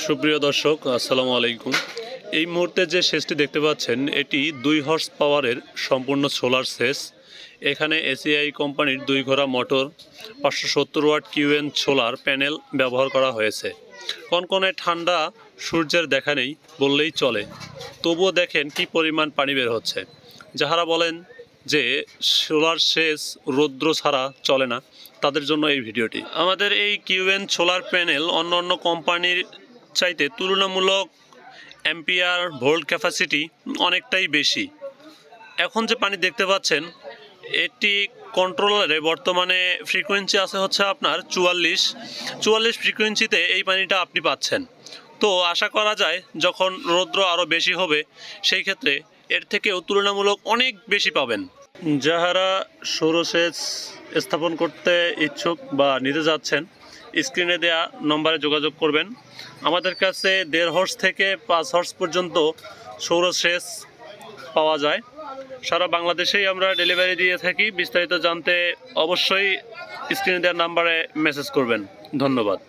সুপ্রিয় দর্শক আসসালামু আলাইকুম। এই মুহূর্তে যে সেচটি দেখতে পাচ্ছেন এটি 2 হর্স পাওয়ারের সম্পূর্ণ সোলার সেচ। এখানে এসিআই কোম্পানির 2 ঘোড়া motor 570 watt QN solar panel ব্যবহার করা হয়েছে। কনকনে ঠান্ডা সূর্যের দেখা নেই বললেই চলে, তবুও দেখেন কি পরিমাণ পানি বের হচ্ছে। যাহারা বলেন যে সোলার সেচ রৌদ্র ছাড়া চলে না, তাদের জন্য এই ভিডিওটি। আমাদের এই কিউএন সোলার প্যানেল অন্য অন্য কোম্পানির চাইতে তুলনামূলক অ্যাম্পিয়ার ভোল্ট ক্যাপাসিটি অনেকটাই বেশি। এখন যে পানি দেখতে পাচ্ছেন এটি কন্ট্রোলারে বর্তমানে ফ্রিকোয়েন্সি আছে হচ্ছে আপনার 44 ফ্রিকোয়েন্সিতে এই পানিটা আপনি পাচ্ছেন। তো আশা করা যায় যখন রৌদ্র আরও বেশি হবে সেই ক্ষেত্রে এর থেকেও তুলনামূলক অনেক বেশি পাবেন। যাহারা সৌরসেচ স্থাপন করতে ইচ্ছুক বা নিতে যাচ্ছেন স্ক্রিনে দেয়া নম্বরে যোগাযোগ করবেন। আমাদের কাছে 1.5 হর্স থেকে 5 হর্স পর্যন্ত সৌরসেচ পাওয়া যায়। সারা বাংলাদেশেই আমরা ডেলিভারি দিয়ে থাকি। বিস্তারিত জানতে অবশ্যই স্ক্রিনে দেওয়া নাম্বারে মেসেজ করবেন। ধন্যবাদ।